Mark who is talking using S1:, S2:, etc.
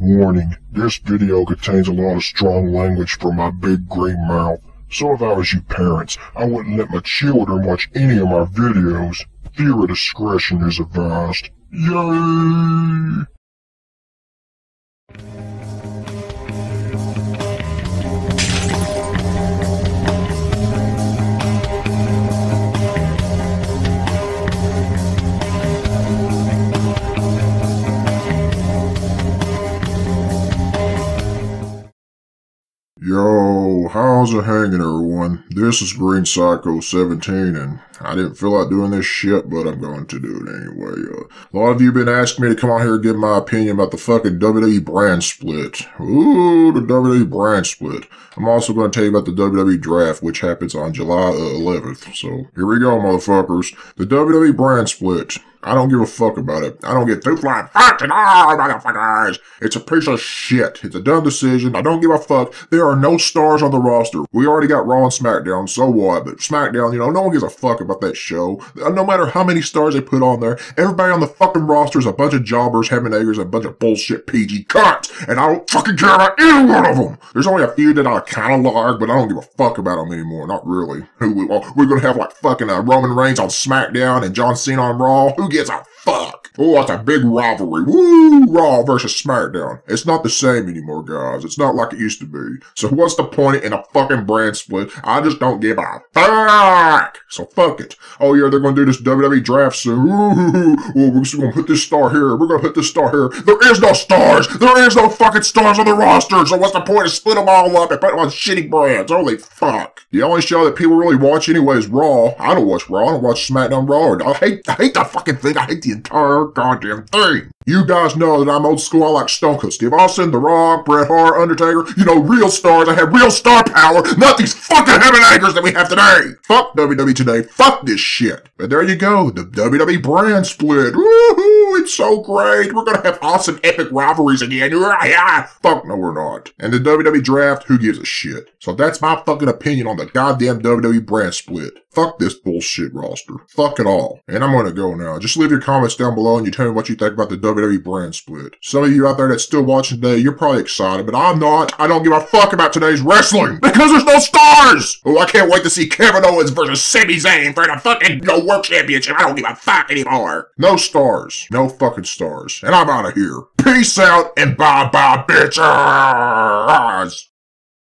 S1: Warning, this video contains a lot of strong language from my big green mouth, so if I was you parents, I wouldn't let my children watch any of my videos. Viewer discretion is advised. Yay! Yo, how's it hanging, everyone? This is Green Psycho 17, and I didn't feel like doing this shit, but I'm going to do it anyway. A lot of you have been asking me to come on here and give my opinion about the fucking WWE brand split. Ooh, the WWE brand split. I'm also going to tell you about the WWE draft, which happens on July 11th. So, here we go, motherfuckers. The WWE brand split. I don't give a fuck about it. I don't get two flying fucking motherfuckers. It's a piece of shit. It's a dumb decision. I don't give a fuck. There are no stars on the roster. We already got Raw and SmackDown, so what? But SmackDown, no one gives a fuck about that show. No matter how many stars they put on there, everybody on the fucking roster is a bunch of jobbers, having eggers, a bunch of bullshit PG cunts. And I don't fucking care about any one of them. There's only a few that I kind of like, but I don't give a fuck about them anymore. Not really. We're gonna have like fucking Roman Reigns on SmackDown and John Cena on Raw. Who gives a fuck? Oh, that's a big rivalry. Woo! Raw versus SmackDown. It's not the same anymore, guys. It's not like it used to be. So what's the point in a fucking brand split? I just don't give a fuck. So fuck it. Oh yeah, they're gonna do this WWE draft soon. Ooh, we're just gonna put this star here. We're gonna put this star here. There is no stars. There is no fucking stars on the roster. So what's the point of split them all up and put them on shitty brands? Holy fuck. The only show that people really watch anyway is Raw. I don't watch Raw. I don't watch SmackDown, Raw. I hate the fucking thing. I hate the entire goddamn thing. You guys know that I'm old school. I like Stone Cold Steve Austin, The Rock, Bret Hart, Undertaker. Real stars. I have real star power, not these fucking heaven anchors that we have today. Fuck WWE today. Fuck this shit. But there you go. The WWE brand split. Woohoo! It's so great. We're gonna have awesome epic rivalries again. Fuck no, we're not. And the WWE draft, who gives a shit? So that's my fucking opinion on the goddamn WWE brand split. Fuck this bullshit roster. Fuck it all. And I'm gonna go now. Just leave your comments down below and you tell me what you think about the WWE brand split. Some of you out there that's still watching today, you're probably excited, but I'm not. I don't give a fuck about today's wrestling because there's no stars! Oh, I can't wait to see Kevin Owens versus Sami Zayn for the fucking World Championship. I don't give a fuck anymore. No stars. No fucking stars. And I'm out of here. Peace out and bye-bye, bitches!